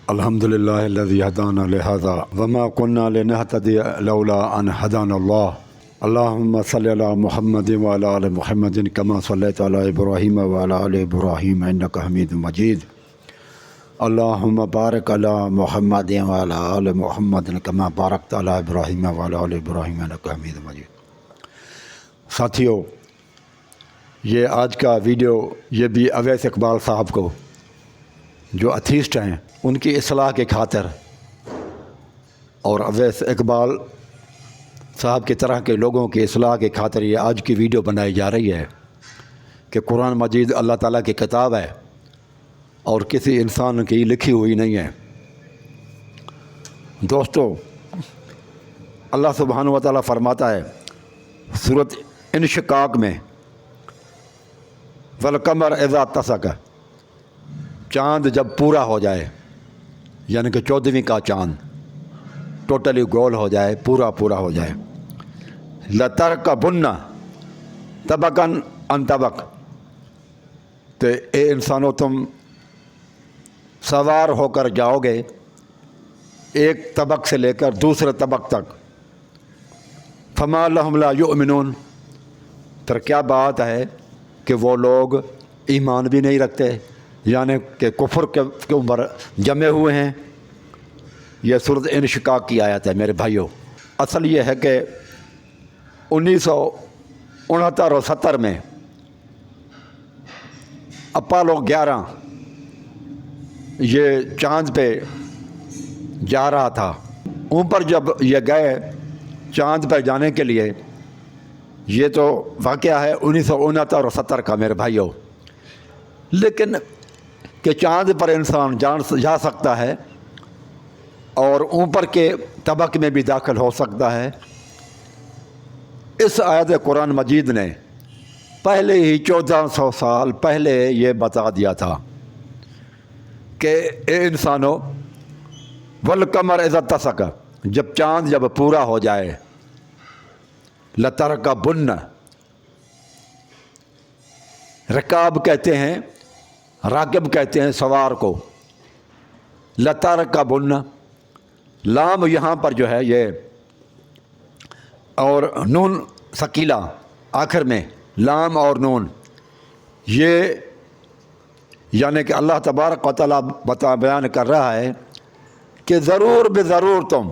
الحمدللہ الذی ہدانا لہذا وما كنا لنہتدی لولا ان ہدانا اللہ اللہم صلی علی محمد وعلی آل محمد کما صلیت علی ابراہیم وعلی آل ابراہیم انک حمید مجید اللہم بارک علی محمد وعلی آل محمد کما بارکت علی ابراہیم وعلی آل ابراہیم انک حمید مجید۔ ساتھیو، یہ آج کا ویڈیو یہ بھی اویس اقبال صاحب کو جو اتھیسٹ ہیں ان کی اصلاح کے خاطر اور اویس اقبال صاحب کی طرح کے لوگوں کی اصلاح کے خاطر یہ آج کی ویڈیو بنائی جا رہی ہے کہ قرآن مجید اللہ تعالیٰ کی کتاب ہے اور کسی انسان کی لکھی ہوئی نہیں ہے۔ دوستو، اللہ سبحانہ و تعالیٰ فرماتا ہے سورۃ انشقاق میں والقمر اذا اتسق، چاند جب پورا ہو جائے، یعنی کہ 14ویں کا چاند ٹوٹلی گول ہو جائے، پورا ہو جائے، لترکبن طبقا عن طبق، تو اے انسانوں تم سوار ہو کر جاؤ گے ایک طبق سے لے کر دوسرے طبق تک۔ فما لہم لا یؤمنون، پھر کیا بات ہے کہ وہ لوگ ایمان بھی نہیں رکھتے، یعنی کہ کفر کے اوپر جمے ہوئے ہیں۔ یہ سورۃ انشقاق کی آیت ہے میرے بھائیوں۔ اصل یہ ہے کہ 1969 اور 70 میں اپولو 11 یہ چاند پہ جا رہا تھا۔ اوپر جب یہ گئے چاند پہ جانے کے لیے، یہ تو واقعہ ہے 1969 اور 70 کا میرے بھائیوں، لیکن کہ چاند پر انسان جا سکتا ہے اور اوپر کے طبق میں بھی داخل ہو سکتا ہے، اس آیت قرآن مجید نے پہلے ہی 1400 سال پہلے یہ بتا دیا تھا کہ اے انسانو والقمر اذا اتسق، جب چاند جب پورا ہو جائے، لترکبن، رکاب کہتے ہیں، راکب کہتے ہیں سوار کو، لترکبن، لام یہاں پر جو ہے یہ اور نون ثقیلہ آخر میں، لام اور نون، یہ یعنی کہ اللہ تبارک و تعالیٰ بیان کر رہا ہے کہ ضرور بے ضرور تم،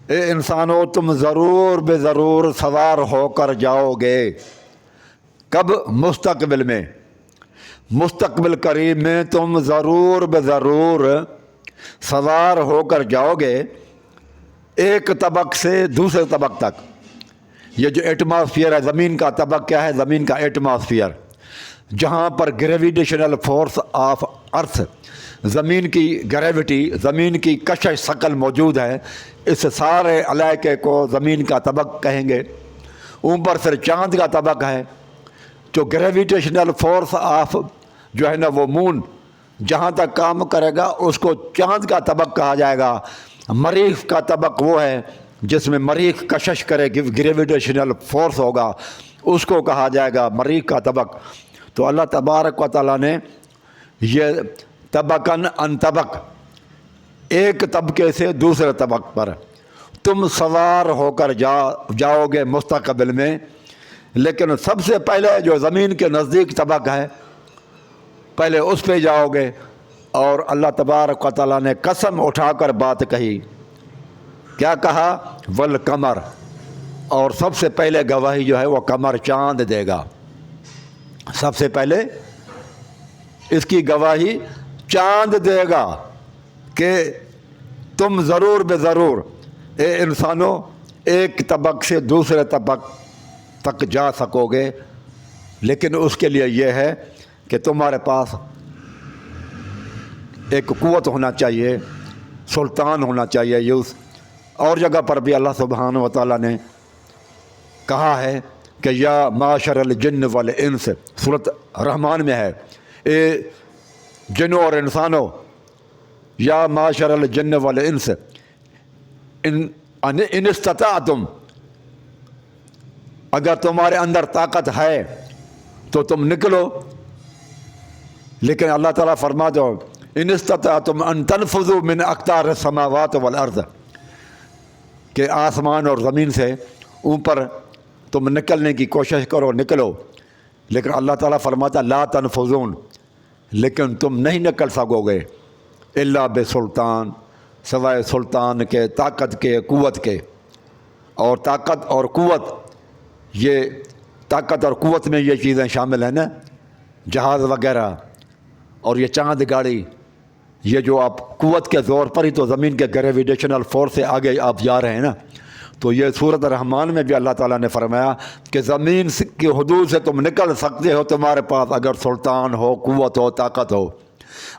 اے انسانو تم ضرور بے ضرور سوار ہو کر جاؤ گے۔ کب؟ مستقبل میں، مستقبل قریب میں تم ضرور بے ضرور سوار ہو کر جاؤ گے ایک طبق سے دوسرے طبق تک۔ یہ جو ایٹماسفیئر ہے، زمین کا طبق کیا ہے؟ زمین کا ایٹماسفیئر، جہاں پر گریویٹیشنل فورس آف ارتھ، زمین کی گریوٹی، زمین کی کشش ثقل موجود ہے، اس سارے علاقے کو زمین کا طبق کہیں گے۔ اوپر پھر چاند کا طبق ہے، جو گریویٹیشنل فورس آف جو ہے نا وہ مون جہاں تک کام کرے گا اس کو چاند کا طبق کہا جائے گا۔ مریخ کا طبق وہ ہے جس میں مریخ کشش کرے، گریویٹیشنل فورس ہوگا، اس کو کہا جائے گا مریخ کا طبق۔ تو اللہ تبارک و تعالیٰ نے یہ طبقاً عن طبق، ایک طبقے سے دوسرے طبق پر تم سوار ہو کر جاؤ گے مستقبل میں، لیکن سب سے پہلے جو زمین کے نزدیک طبق ہے پہلے اس پہ جاؤ گے۔ اور اللہ تبارک و تعالیٰ نے قسم اٹھا کر بات کہی، کیا کہا؟ والقمر، اور سب سے پہلے گواہی جو ہے وہ قمر چاند دے گا۔ سب سے پہلے اس کی گواہی چاند دے گا کہ تم ضرور بے ضرور اے انسانوں ایک طبق سے دوسرے طبق تک جا سکو گے، لیکن اس کے لیے یہ ہے کہ تمہارے پاس ایک قوت ہونا چاہیے، سلطان ہونا چاہیے۔ اور جگہ پر بھی اللہ سبحانہ و تعالیٰ نے کہا ہے کہ یا معاشر الجن والانس، سورۃ رحمان میں ہے، اے جنوں اور انسانوں، یا معاشر الجن والانس ان استطعتم، اگر تمہارے اندر طاقت ہے تو تم نکلو۔ لیکن اللہ تعالیٰ فرما دو ان استطعتم ان تنفذوا من اقطار السماوات والارض، کہ آسمان اور زمین سے اوپر تم نکلنے کی کوشش کرو، نکلو، لیکن اللہ تعالیٰ فرماتا لا تنفذون، لیکن تم نہیں نکل سکو گے الا بسلطان، سوائے سلطان کے، طاقت کے، قوت کے۔ اور طاقت اور قوت، یہ طاقت اور قوت میں یہ چیزیں شامل ہیں نا، جہاز وغیرہ اور یہ چاند گاڑی، یہ جو آپ قوت کے زور پر ہی تو زمین کے گریویٹیشنل فورس سے آگے آپ جا رہے ہیں نا۔ تو یہ سورۃ الرحمن میں بھی اللہ تعالیٰ نے فرمایا کہ زمین کی حدود سے تم نکل سکتے ہو تمہارے پاس اگر سلطان ہو، قوت ہو، طاقت ہو۔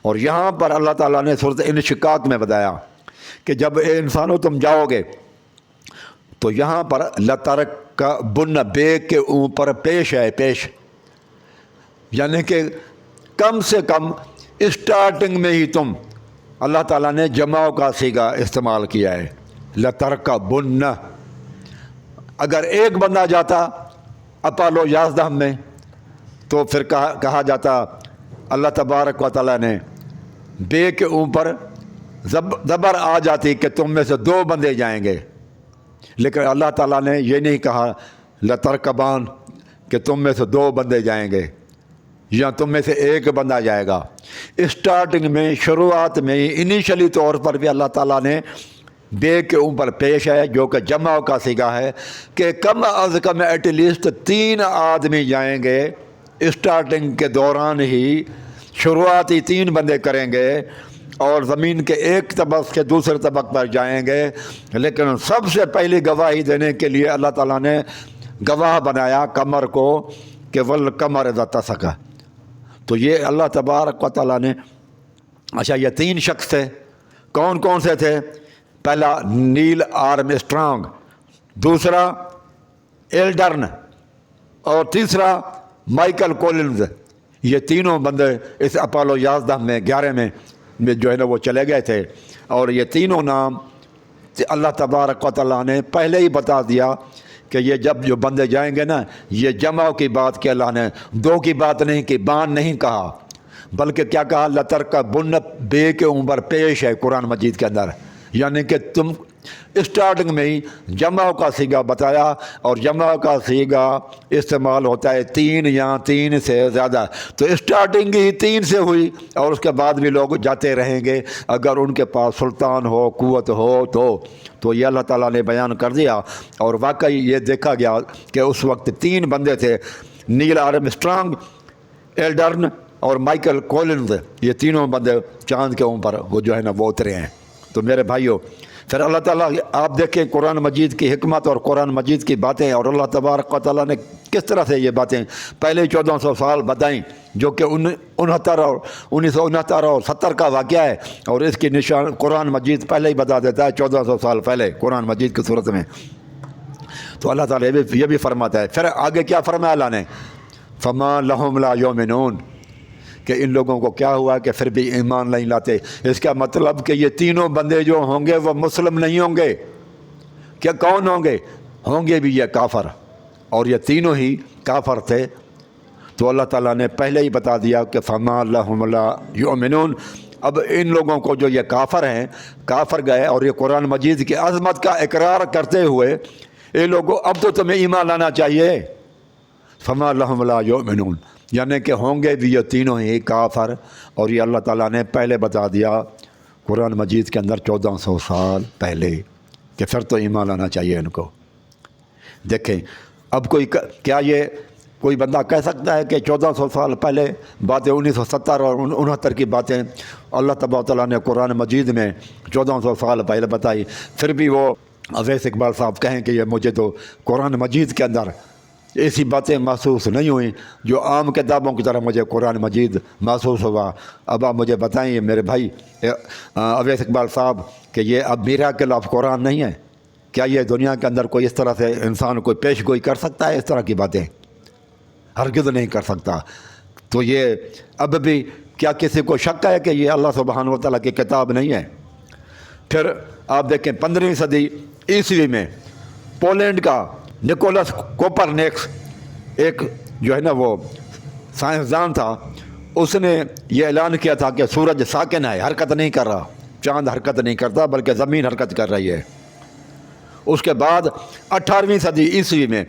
اور یہاں پر اللہ تعالیٰ نے سورۃ انشقاق میں بتایا کہ جب اے انسانوں تم جاؤ گے تو یہاں پر لترکبن بے کے اوپر پیش ہے، پیش، یعنی کہ کم سے کم اسٹارٹنگ میں ہی تم، اللہ تعالیٰ نے جمع کا صیغہ استعمال کیا ہے، لترکبن۔ اگر ایک بندہ جاتا اپولو 11 میں تو پھر کہا جاتا اللہ تبارک و تعالیٰ نے بے کے اوپر زبر آ جاتی کہ تم میں سے 2 بندے جائیں گے، لیکن اللہ تعالیٰ نے یہ نہیں کہا لترکبان کہ تم میں سے 2 بندے جائیں گے یا تم میں سے 1 بندہ جائے گا۔ اسٹارٹنگ میں، شروعات میں ہی، انیشلی طور پر بھی اللہ تعالیٰ نے بے کے اوپر پیش ہے جو کہ جمع کا صیغہ ہے کہ کم از کم ایٹ لیسٹ 3 آدمی جائیں گے، اسٹارٹنگ کے دوران ہی شروعاتی 3 بندے کریں گے اور زمین کے ایک طبق سے دوسرے طبق پر جائیں گے، لیکن سب سے پہلی گواہی دینے کے لیے اللہ تعالیٰ نے گواہ بنایا قمر کو کہ والقمر اذا اتسق۔ تو یہ اللہ تبارک و تعالیٰ نے، اچھا یہ 3 شخص تھے، کون کون سے تھے؟ پہلا نیل آرم اسٹرانگ، دوسرا ایلڈرن اور تیسرا مائیکل کولنز۔ یہ تینوں بندے اس اپولو 11 میں 11 میں جو ہے نا وہ چلے گئے تھے، اور یہ تینوں نام اللہ تبارک و تعالیٰ نے پہلے ہی بتا دیا کہ یہ جب جو بندے جائیں گے نا، یہ جمع کی بات کہ اللہ نے 2 کی بات نہیں کی، بان نہیں کہا، بلکہ کیا کہا لترکبن بے کے اوپر پیش ہے قرآن مجید کے اندر، یعنی کہ تم اسٹارٹنگ میں ہی جمع کا صیغہ بتایا، اور جمع کا صیغہ استعمال ہوتا ہے 3 یا 3 سے زیادہ، تو اسٹارٹنگ ہی 3 سے ہوئی اور اس کے بعد بھی لوگ جاتے رہیں گے اگر ان کے پاس سلطان ہو، قوت ہو تو یہ اللہ تعالیٰ نے بیان کر دیا۔ اور واقعی یہ دیکھا گیا کہ اس وقت 3 بندے تھے، نیل آرم اسٹرانگ، ایلڈرن اور مائیکل کولنز، یہ تینوں بندے چاند کے اوپر وہ جو ہے نا وہ اترے ہیں۔ تو میرے بھائیوں، پھر اللہ تعالیٰ آپ دیکھیں قرآن مجید کی حکمت اور قرآن مجید کی باتیں، اور اللہ تبارک و تعالیٰ نے کس طرح سے یہ باتیں پہلے 1400 سال بتائیں، جو کہ 1969 اور 70 کا واقعہ ہے، اور اس کی نشان قرآن مجید پہلے ہی بتا دیتا ہے 1400 سال پہلے قرآن مجید کی صورت میں۔ تو اللہ تعالیٰ یہ بھی فرماتا ہے، پھر آگے کیا فرمایا اللہ نے؟ فما لہم لا یؤمنون، کہ ان لوگوں کو کیا ہوا کہ پھر بھی ایمان نہیں لاتے۔ اس کا مطلب کہ یہ تینوں بندے جو ہوں گے وہ مسلم نہیں ہوں گے، کیا کون ہوں گے؟ ہوں گے بھی یہ کافر، اور یہ تینوں ہی کافر تھے۔ تو اللہ تعالیٰ نے پہلے ہی بتا دیا کہ فما لہم لا یؤمنون۔ اب ان لوگوں کو جو یہ کافر ہیں، کافر گئے اور یہ قرآن مجید کی عظمت کا اقرار کرتے ہوئے، اے لوگوں اب تو تمہیں ایمان لانا چاہیے۔ فما لہم لا یؤمنون، یعنی کہ ہوں گے بھی یہ تینوں ہی کافر، اور یہ اللہ تعالیٰ نے پہلے بتا دیا قرآن مجید کے اندر 1400 سال پہلے کہ پھر تو ایمان لانا چاہیے ان کو۔ دیکھیں اب کیا یہ کوئی بندہ کہہ سکتا ہے کہ 1400 سال پہلے باتیں 1970 اور 69 کی باتیں اللہ تبارک و تعالیٰ نے قرآن مجید میں 1400 سال پہلے بتائی، پھر بھی وہ اویس اقبال صاحب کہیں کہ یہ مجھے تو قرآن مجید کے اندر ایسی باتیں محسوس نہیں ہوئیں جو عام کتابوں کی طرح مجھے قرآن مجید محسوس ہوا۔ اب آپ مجھے بتائیں میرے بھائی اویس اقبال صاحب کہ یہ اب میراکل آف قرآن نہیں ہے کیا؟ یہ دنیا کے اندر کوئی اس طرح سے انسان کوئی پیش گوئی کر سکتا ہے اس طرح کی باتیں؟ ہرگز نہیں کر سکتا۔ تو یہ اب بھی کیا کسی کو شک ہے کہ یہ اللہ سبحانہ و تعالیٰ کی کتاب نہیں ہے؟ پھر آپ دیکھیں 15ویں صدی عیسوی میں پولینڈ کا نکولس کوپرنیکس ایک جو ہے نا وہ سائنسدان تھا، اس نے یہ اعلان کیا تھا کہ سورج ساکن ہے، حرکت نہیں کر رہا، چاند حرکت نہیں کرتا بلکہ زمین حرکت کر رہی ہے۔ اس کے بعد 18ویں صدی عیسوی میں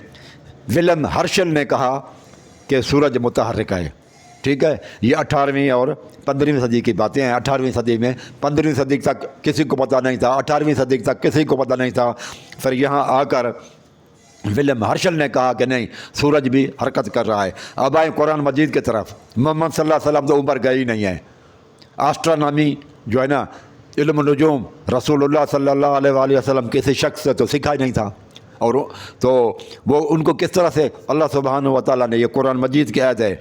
ولیم ہرشل نے کہا کہ سورج متحرک ہے۔ ٹھیک ہے، یہ 18ویں اور 15ویں صدی کی باتیں ہیں۔ 18ویں صدی میں، 15ویں صدی تک کسی کو پتہ نہیں تھا، 18ویں صدی تک کسی کو پتہ نہیں تھا۔ پھر یہاں آ کر ولیم ہرشل نے کہا کہ نہیں، سورج بھی حرکت کر رہا ہے۔ اب آئیں قرآن مجید کی طرف۔ محمد صلی اللہ علیہ وسلم تو اوپر گئے ہی نہیں ہیں۔ آسٹرونامی جو ہے نا، علم النجوم، رسول اللہ صلی اللہ علیہ وآلہ وسلم کسی شخص سے تو سیکھا ہی نہیں تھا، اور تو وہ ان کو کس طرح سے اللہ سبحانہ و تعالیٰ نے، یہ قرآن مجید کی آیت ہے،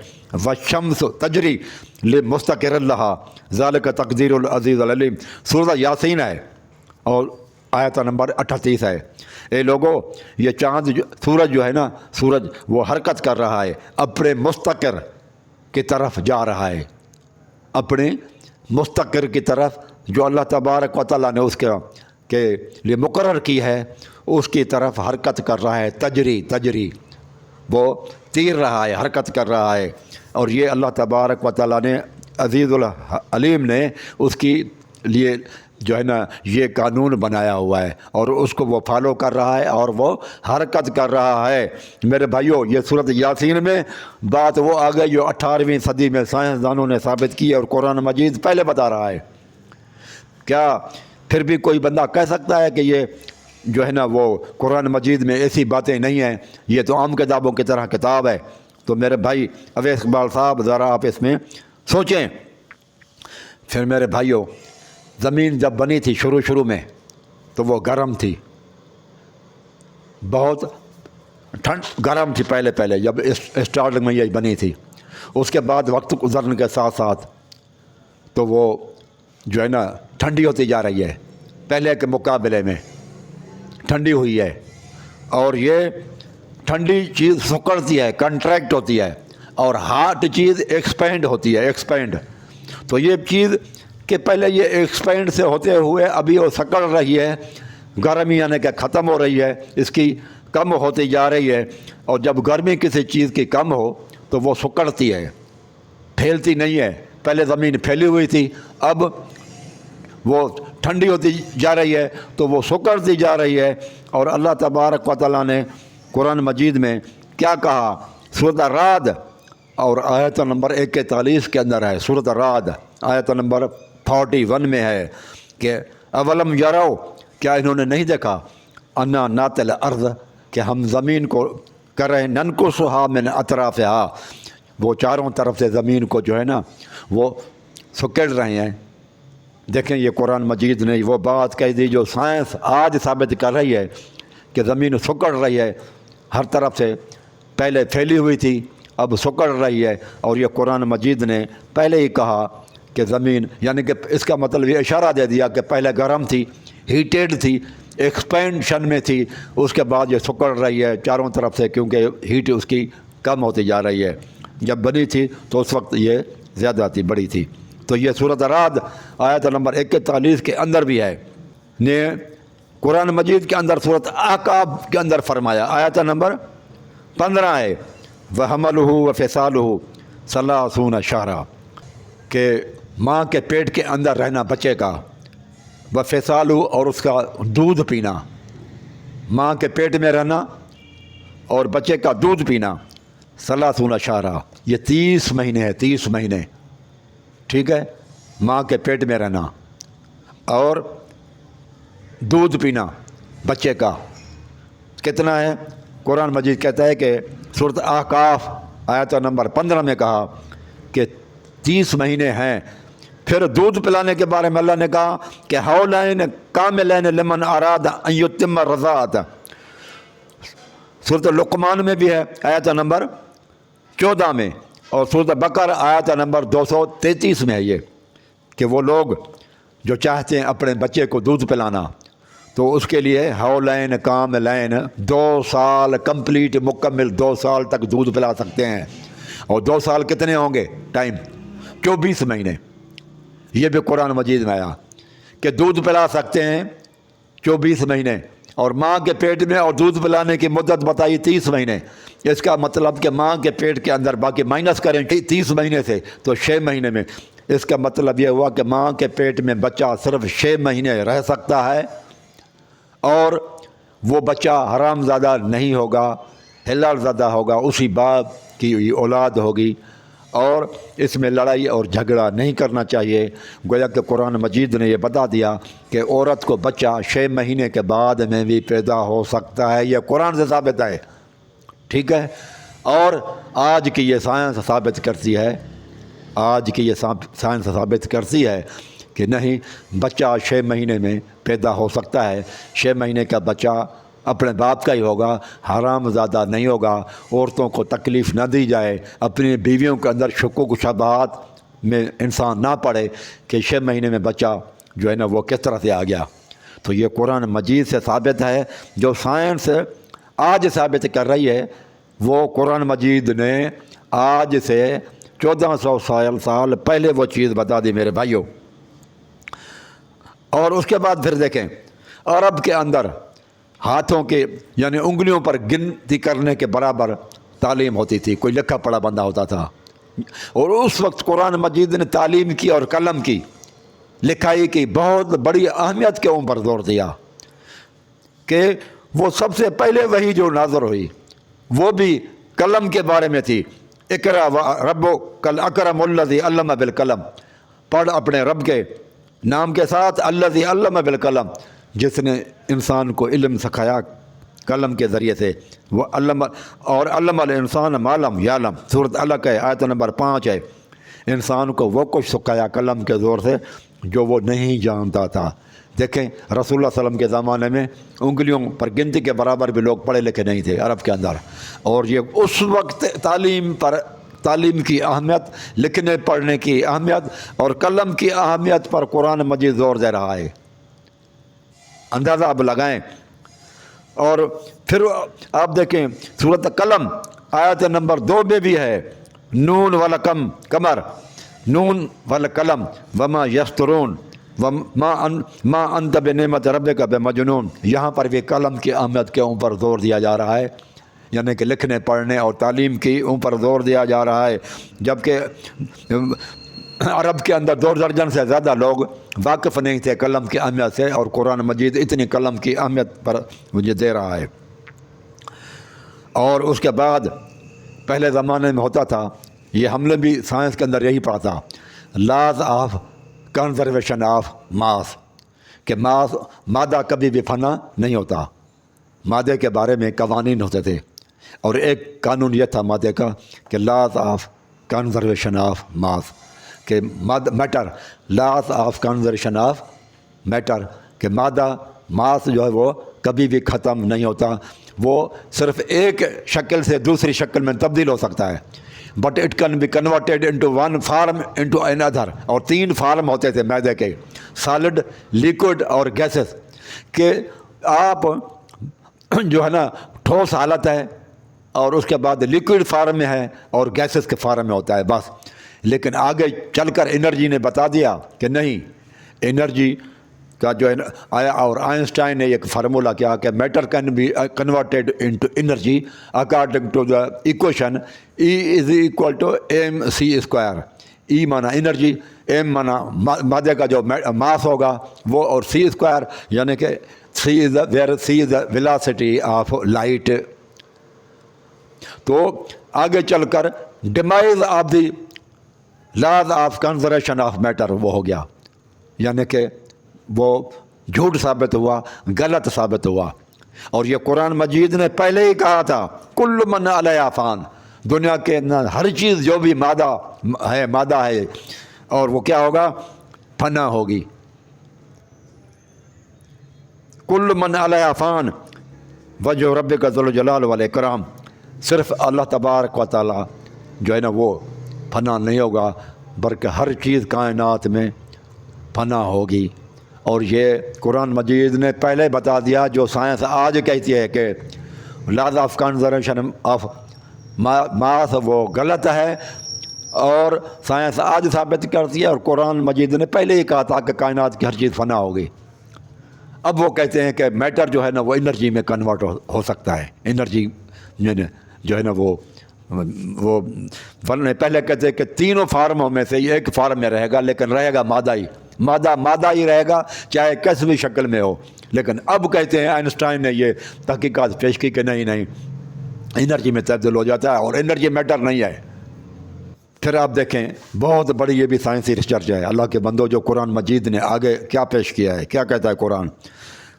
والشمس تجری لمستقر لها ذالک تقدیر العزیز العلیم، سورہ یاسین ہے اور آیت نمبر 38 ہے۔ اے لوگو، یہ چاند سورج جو ہے نا، سورج وہ حرکت کر رہا ہے، اپنے مستقر کی طرف جا رہا ہے، اپنے مستقر کی طرف جو اللہ تبارک و تعالیٰ نے اس کے لیے مقرر کی ہے، اس کی طرف حرکت کر رہا ہے۔ تجری وہ تیر رہا ہے، حرکت کر رہا ہے، اور یہ اللہ تبارک و تعالیٰ نے، عزیز العلیم نے اس کی لیے جو ہے نا یہ قانون بنایا ہوا ہے، اور اس کو وہ فالو کر رہا ہے اور وہ حرکت کر رہا ہے۔ میرے بھائیوں، یہ سورۃ یاسین میں بات وہ آ گئی جو 18ویں صدی میں سائنسدانوں نے ثابت کی ہے، اور قرآن مجید پہلے بتا رہا ہے۔ کیا پھر بھی کوئی بندہ کہہ سکتا ہے کہ یہ جو ہے نا وہ قرآن مجید میں ایسی باتیں نہیں ہیں، یہ تو عام کتابوں کی طرح کتاب ہے؟ تو میرے بھائی اویس اقبال صاحب، ذرا آپ اس میں سوچیں۔ پھر میرے بھائیوں، زمین جب بنی تھی شروع میں تو وہ گرم تھی، بہت گرم تھی پہلے جب اسٹارٹنگ میں یہ بنی تھی۔ اس کے بعد وقت گزرنے کے ساتھ ساتھ تو وہ جو ہے نا ٹھنڈی ہوتی جا رہی ہے، پہلے کے مقابلے میں ٹھنڈی ہوئی ہے، اور یہ ٹھنڈی چیز سکڑتی ہے، کنٹریکٹ ہوتی ہے، اور ہارٹ چیز ایکسپینڈ ہوتی ہے، ایکسپینڈ۔ تو یہ چیز کہ پہلے یہ ایکسپینڈ سے ہوتے ہوئے ابھی وہ سکڑ رہی ہے، گرمی یعنی کہ ختم ہو رہی ہے، اس کی کم ہوتی جا رہی ہے، اور جب گرمی کسی چیز کی کم ہو تو وہ سکڑتی ہے، پھیلتی نہیں ہے۔ پہلے زمین پھیلی ہوئی تھی، اب وہ ٹھنڈی ہوتی جا رہی ہے تو وہ سکڑتی جا رہی ہے۔ اور اللہ تبارک و تعالیٰ نے قرآن مجید میں کیا کہا؟ سورۃ الرعد اور آیت نمبر 41 کے اندر ہے، سورۃ الرعد آیت نمبر 41 میں ہے کہ اولم یرو، کیا انہوں نے نہیں دیکھا، انا ناتی الارض، کہ ہم زمین کو کر رہے ہیں، ننقصھا من اطرافھا، وہ چاروں طرف سے زمین کو جو ہے نا وہ سکڑ رہے ہیں۔ دیکھیں، یہ قرآن مجید نے وہ بات کہہ دی جو سائنس آج ثابت کر رہی ہے کہ زمین سکڑ رہی ہے ہر طرف سے، پہلے پھیلی ہوئی تھی اب سکڑ رہی ہے۔ اور یہ قرآن مجید نے پہلے ہی کہا کہ زمین، یعنی کہ اس کا مطلب یہ اشارہ دے دیا کہ پہلے گرم تھی، ہیٹیڈ تھی، ایکسپینشن میں تھی، اس کے بعد یہ سکڑ رہی ہے چاروں طرف سے، کیونکہ ہیٹ اس کی کم ہوتی جا رہی ہے۔ جب بنی تھی تو اس وقت یہ زیادہ تھی، بڑی تھی۔ تو یہ سورۃ الرعد آیت نمبر 41 کے اندر بھی ہے۔ نے قرآن مجید کے اندر سورۃ احقاف کے اندر فرمایا، آیت نمبر 15 ہے، وَحَمَلُهُ وَفِصَالُهُ 30 شہرا، کہ ماں کے پیٹ کے اندر رہنا بچے کا، وَفِصَالُهُ، اور اس کا دودھ پینا، ماں کے پیٹ میں رہنا اور بچے کا دودھ پینا، 30 شہرا، یہ 30 مہینے ہے، 30 مہینے، ٹھیک ہے، ماں کے پیٹ میں رہنا اور دودھ پینا بچے کا کتنا ہے؟ قرآن مجید کہتا ہے کہ سورۃ احقاف آیت نمبر 15 میں کہا کہ 30 مہینے ہیں۔ پھر دودھ پلانے کے بارے میں اللہ نے کہا کہ حولین کاملین لمن اراد ان یتم الرضاعۃ، سورۃ لقمان میں بھی ہے آیت نمبر 14 میں، اور سورۃ بقرہ آیت نمبر 233 میں ہے یہ، کہ وہ لوگ جو چاہتے ہیں اپنے بچے کو دودھ پلانا تو اس کے لیے حولین کاملین، 2 سال کمپلیٹ، مکمل 2 سال تک دودھ پلا سکتے ہیں۔ اور 2 سال کتنے ہوں گے ٹائم؟ 24 مہینے۔ یہ بھی قرآن مجید میں آیا کہ دودھ پلا سکتے ہیں 24 مہینے، اور ماں کے پیٹ میں اور دودھ پلانے کی مدت بتائی 30 مہینے۔ اس کا مطلب کہ ماں کے پیٹ کے اندر باقی مائنس کریں 30 مہینے سے تو 6 مہینے میں، اس کا مطلب یہ ہوا کہ ماں کے پیٹ میں بچہ صرف 6 مہینے رہ سکتا ہے، اور وہ بچہ حرام زادہ نہیں ہوگا، حلال زادہ ہوگا، اسی باپ کی اولاد ہوگی، اور اس میں لڑائی اور جھگڑا نہیں کرنا چاہیے۔ گویا کہ قرآن مجید نے یہ بتا دیا کہ عورت کو بچہ 6 مہینے کے بعد میں بھی پیدا ہو سکتا ہے، یہ قرآن سے ثابت ہے، ٹھیک ہے۔ اور آج کی یہ سائنس ثابت کرتی ہے، آج کی یہ سائنس ثابت کرتی ہے کہ نہیں، بچہ 6 مہینے میں پیدا ہو سکتا ہے۔ 6 مہینے کا بچہ اپنے باپ کا ہی ہوگا، حرام زادہ نہیں ہوگا۔ عورتوں کو تکلیف نہ دی جائے، اپنی بیویوں کے اندر شکوک و شبہات میں انسان نہ پڑے کہ 6 مہینے میں بچہ جو ہے نا وہ کس طرح سے آ گیا۔ تو یہ قرآن مجید سے ثابت ہے، جو سائنس آج ثابت کر رہی ہے وہ قرآن مجید نے آج سے 1400 سال پہلے وہ چیز بتا دی میرے بھائیوں۔ اور اس کے بعد پھر دیکھیں، عرب کے اندر ہاتھوں کے یعنی انگلیوں پر گنتی کرنے کے برابر تعلیم ہوتی تھی، کوئی لکھا پڑھا بندہ ہوتا تھا، اور اس وقت قرآن مجید نے تعلیم کی اور قلم کی، لکھائی کی بہت بڑی اہمیت کے اوپر زور دیا کہ وہ سب سے پہلے وہی جو نازل ہوئی وہ بھی قلم کے بارے میں تھی۔ اقرا ربک الاکرم الذی علم بالقلم، پڑھ اپنے رب کے نام کے ساتھ الذی علم بالقلم، جس نے انسان کو علم سکھایا قلم کے ذریعے سے، وہ علم اور علم الانسان ما لم یعلم، سورۃ علق ہے، آیت نمبر 5 ہے۔ انسان کو وہ کچھ سکھایا قلم کے زور سے جو وہ نہیں جانتا تھا۔ دیکھیں رسول اللہ صلی اللہ علیہ وسلم کے زمانے میں انگلیوں پر گنتی کے برابر بھی لوگ پڑھے لکھے نہیں تھے عرب کے اندر، اور یہ اس وقت تعلیم کی اہمیت، لکھنے پڑھنے کی اہمیت اور قلم کی اہمیت پر قرآن مجید زور دے رہا ہے، اندازہ اب لگائیں۔ اور پھر آپ دیکھیں سورۃ قلم آیت نمبر 2 میں بھی ہے، نون والقلم قمر، نون والقلم وما یسطرون ما انت بنعمت ربک بمجنون، یہاں پر بھی قلم کی اہمیت کے اوپر زور دیا جا رہا ہے، یعنی کہ لکھنے پڑھنے اور تعلیم کی اوپر زور دیا جا رہا ہے، جبکہ عرب کے اندر 2 درجن سے زیادہ لوگ واقف نہیں تھے قلم کی اہمیت سے، اور قرآن مجید اتنی قلم کی اہمیت پر مجھے دے رہا ہے۔ اور اس کے بعد پہلے زمانے میں ہوتا تھا، یہ ہم نے بھی سائنس کے اندر یہی پڑھا تھا، laws of conservation of mass, کہ مادہ کبھی بھی فنا نہیں ہوتا، مادے کے بارے میں قوانین ہوتے تھے، اور ایک قانون یہ تھا مادے کا کہ laws of conservation of mass, کہ matter, laws of conservation of matter, کہ مادہ ماس جو ہے وہ کبھی بھی ختم نہیں ہوتا، وہ صرف ایک شکل سے دوسری شکل میں تبدیل ہو سکتا ہے، but it can be converted into one form into اندر، اور 3 فارم ہوتے تھے میدے کے، سالڈ، لیکوڈ اور گیسز، کہ آپ جو ہے نا ٹھوس حالت ہے اور اس کے بعد لیکوڈ فارم میں ہے اور گیسز کے فارم میں ہوتا ہے بس۔ لیکن آگے چل کر انرجی نے بتا دیا کہ نہیں، انرجی کا جو آیا، اور آئنسٹائن نے ایک فارمولا کیا کہ matter can be converted into energy according to the equation E=mc²، E مانا انرجی، ایم مانا مادے کا جو ماس ہوگا وہ، اور C² یعنی کہ C is the velocity of light. تو آگے چل کر demise of the laws of conservation of metre وہ ہو گیا، یعنی کہ وہ جھوٹ ثابت ہوا، غلط ثابت ہوا۔ اور یہ قرآن مجید نے پہلے ہی کہا تھا کل من علیہا فان، دنیا کے اندر ہر چیز جو بھی مادہ ہے اور وہ کیا ہوگا، فنا ہوگی۔ کل من علیہا فان وجہ ربک ذو الجلال والاکرام، صرف اللہ تبارک و تعالیٰ جو ہے نا وہ فنا نہیں ہوگا، بلکہ ہر چیز کائنات میں فنا ہوگی۔ اور یہ قرآن مجید نے پہلے بتا دیا، جو سائنس آج کہتی ہے کہ لاز آف کنزرویشن آف ماس وہ غلط ہے، اور سائنس آج ثابت کرتی ہے، اور قرآن مجید نے پہلے ہی کہا تھا کہ کائنات کی ہر چیز فنا ہوگی۔ اب وہ کہتے ہیں کہ میٹر جو ہے نا وہ انرجی میں کنورٹ ہو سکتا ہے، انرجی جو ہے نا وہ پہلے کہتے ہیں کہ تینوں فارموں میں سے ایک فارم میں رہے گا، لیکن رہے گا مادہ ہی رہے گا، چاہے کسی بھی شکل میں ہو۔ لیکن اب کہتے ہیں آئنسٹائن نے یہ تحقیقات پیش کی کہ نہیں انرجی میں تبدیل ہو جاتا ہے اور انرجی میٹر نہیں ہے۔ پھر آپ دیکھیں بہت بڑی یہ بھی سائنسی ریسرچ ہے۔ اللہ کے بندو، جو قرآن مجید نے آگے کیا پیش کیا ہے، کیا کہتا ہے قرآن؟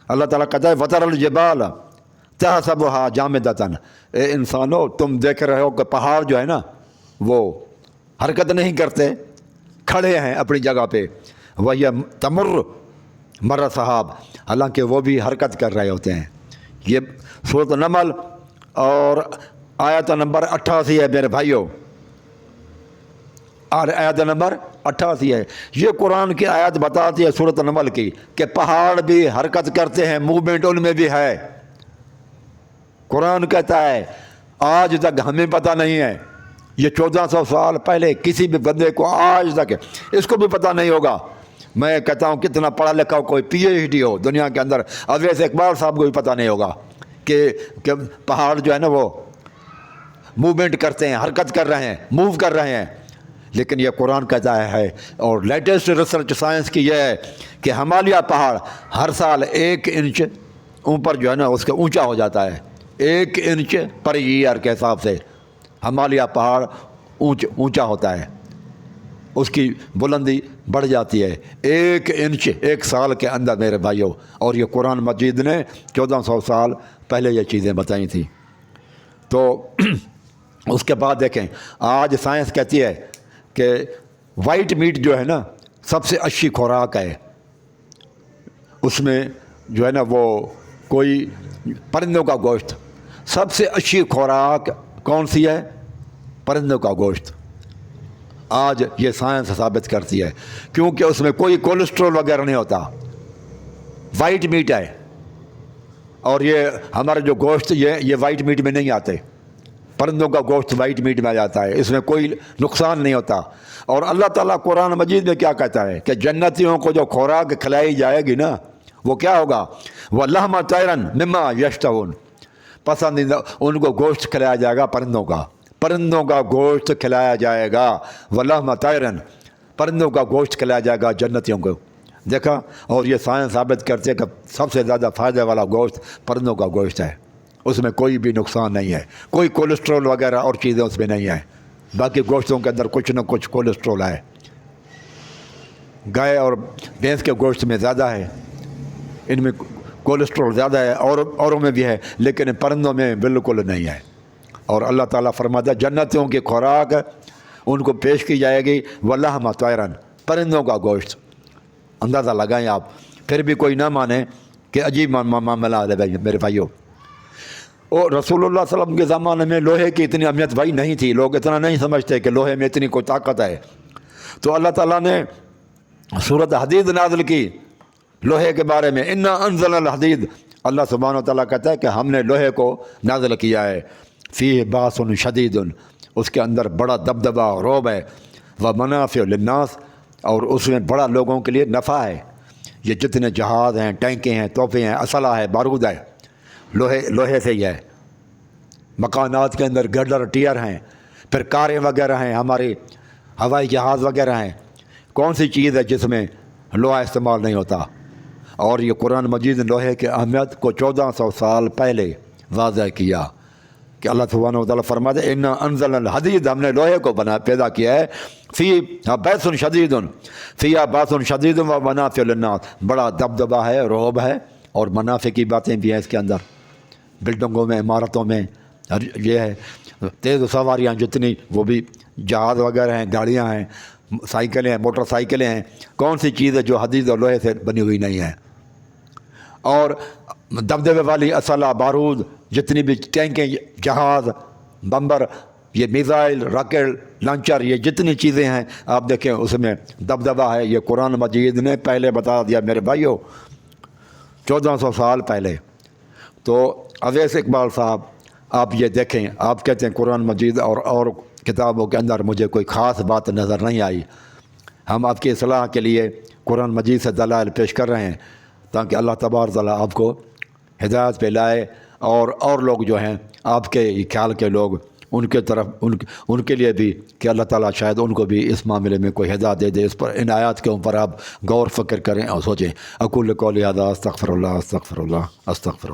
اللہ تعالیٰ کہتا ہے وَتَرَى الْجِبَالَ تَحْسَبُهَا جَامِدَةً، اے انسانو تم دیکھ رہے ہو کہ پہاڑ جو ہے نا وہ حرکت نہیں کرتے، کھڑے ہیں اپنی جگہ پہ، وَهِيَ تَمُرُّ مَرَّ السَّحَابِ، حالانکہ وہ بھی حرکت کر رہے ہوتے ہیں۔ یہ سورۃ نمل اور آیت نمبر 88 ہے میرے بھائیوں، اور آیت نمبر 88 ہے۔ یہ قرآن کی آیت بتاتی ہے سورۃ نمل کی کہ پہاڑ بھی حرکت کرتے ہیں، موومنٹ ان میں بھی ہے۔ قرآن کہتا ہے آج تک ہمیں پتہ نہیں ہے، یہ 1400 سال پہلے کسی بھی بندے کو آج تک اس کو بھی پتہ نہیں ہوگا۔ میں کہتا ہوں کتنا پڑھا لکھا کوئی پی ایچ ڈی ہو دنیا کے اندر، اویس اقبال صاحب کو بھی پتہ نہیں ہوگا کہ پہاڑ جو ہے نا وہ موومنٹ کرتے ہیں، حرکت کر رہے ہیں، موو کر رہے ہیں۔ لیکن یہ قرآن کہتا ہے، اور لیٹسٹ ریسرچ سائنس کی یہ ہے کہ ہمالیہ پہاڑ ہر سال 1 انچ اوپر جو ہے نا اس کا اونچا ہو جاتا ہے۔ 1 انچ پر ایئر کے حساب سے ہمالیہ پہاڑ اونچا ہوتا ہے، اس کی بلندی بڑھ جاتی ہے 1 انچ 1 سال کے اندر میرے بھائیوں۔ اور یہ قرآن مجید نے 1400 سال پہلے یہ چیزیں بتائی تھیں۔ تو اس کے بعد دیکھیں آج سائنس کہتی ہے کہ وائٹ میٹ جو ہے نا سب سے اچھی خوراک ہے، اس میں جو ہے نا وہ کوئی پرندوں کا گوشت، سب سے اچھی خوراک کون سی ہے؟ پرندوں کا گوشت۔ آج یہ سائنس ثابت کرتی ہے، کیونکہ اس میں کوئی کولیسٹرول وغیرہ نہیں ہوتا، وائٹ میٹ ہے۔ اور یہ ہمارے جو گوشت یہ وائٹ میٹ میں نہیں آتے، پرندوں کا گوشت وائٹ میٹ میں آ جاتا ہے، اس میں کوئی نقصان نہیں ہوتا۔ اور اللہ تعالیٰ قرآن مجید میں کیا کہتا ہے کہ جنتیوں کو جو خوراک کھلائی جائے گی نا وہ کیا ہوگا؟ وَلَحْمَ طَيْرًا مِمَّا يَشْتَهُونَ، پسندیدہ ان کو گوشت کھلایا جائے گا، پرندوں کا گوشت کھلایا جائے گا۔ وَلَحْمَ طَيْرًا، پرندوں کا گوشت کھلایا جائے گا جنتیوں کو۔ دیکھا، اور یہ سائنس ثابت کرتے ہیں کہ سب سے زیادہ فائدہ والا گوشت پرندوں کا گوشت ہے، اس میں کوئی بھی نقصان نہیں ہے، کوئی کولیسٹرول وغیرہ اور چیزیں اس میں نہیں ہیں۔ باقی گوشتوں کے اندر کچھ نہ کچھ کولیسٹرول ہے، گائے اور بھینس کے گوشت میں زیادہ ہے، ان میں کولیسٹرول زیادہ ہے، اوروں میں بھی ہے، لیکن پرندوں میں بالکل نہیں ہے۔ اور اللہ تعالیٰ فرماتا ہے جنتوں کی خوراک ان کو پیش کی جائے گی وَلَحْمَ طَيْرًا، پرندوں کا گوشت۔ اندازہ لگائیں آپ، پھر بھی کوئی نہ مانے کہ عجیب معاملہ ہے میرے بھائیوں۔ اور رسول اللہ صلی اللہ علیہ وسلم کے زمانے میں لوہے کی اتنی اہمیت بھائی نہیں تھی، لوگ اتنا نہیں سمجھتے کہ لوہے میں اتنی کوئی طاقت ہے۔ تو اللہ تعالیٰ نے سورۃ حدید نازل کی لوہے کے بارے میں، انا انزل الحدید، اللہ سبحانہ و تعالیٰ کہتا ہے کہ ہم نے لوہے کو نازل کیا ہے، فیہ باس شدید، اس کے اندر بڑا دبدبہ رعب ہے، ومنافع للناس، اور اس میں بڑا لوگوں کے لیے نفع ہے۔ یہ جتنے جہاز ہیں، ٹینکیں ہیں، توپیں ہیں، اسلحہ ہے، بارود ہے، لوہے سے ہی ہے۔ مکانات کے اندر گرڈر ٹیئر ہیں، پھر کاریں وغیرہ ہیں، ہمارے ہوائی جہاز وغیرہ ہیں۔ کون سی چیز ہے جس میں لوہا استعمال نہیں ہوتا؟ اور یہ قرآن مجید نے لوہے کی اہمیت کو 1400 سال پہلے واضح کیا کہ اللہ سبحانہ و تعالیٰ فرماتے ہیں انا انزل الحدید، ہم نے لوہے کو پیدا کیا ہے، فیہ باس شدید، فیہ باس شدید و منافع للناس، بڑا دبدبہ ہے، رعب ہے، اور منافع کی باتیں بھی ہیں اس کے اندر، بلڈنگوں میں، عمارتوں میں، یہ ہے تیز سواریاں جتنی وہ بھی جہاز وغیرہ ہیں، گاڑیاں ہیں، سائیکلیں ہیں، موٹر سائیکلیں ہیں، کون سی چیز ہے جو حدید اور لوہے سے بنی ہوئی نہیں ہے؟ اور دبدبے والی اسلحہ، بارود، جتنی بھی ٹینکیں، جہاز، بمبر، یہ میزائل، راکٹ لانچر، یہ جتنی چیزیں ہیں آپ دیکھیں اس میں دبدبہ ہے۔ یہ قرآن مجید نے پہلے بتا دیا میرے بھائیوں، 1400 سال پہلے۔ تو اویس اقبال صاحب آپ یہ دیکھیں، آپ کہتے ہیں قرآن مجید اور کتابوں کے اندر مجھے کوئی خاص بات نظر نہیں آئی، ہم آپ کی اصلاح کے لیے قرآن مجید سے دلائل پیش کر رہے ہیں، تاکہ اللہ تبارک تعالیٰ آپ کو ہدایت پہ لائے، اور لوگ جو ہیں آپ کے خیال کے لوگ، ان کے طرف ان کے لیے بھی کہ اللہ تعالیٰ شاید ان کو بھی اس معاملے میں کوئی ہدایت دے دے۔ اس پر، ان آیات کے اوپر آپ غور فکر کریں اور سوچیں۔ اقول قولی ھذا استغفر اللہ استغفر اللہ استغفر اللہ۔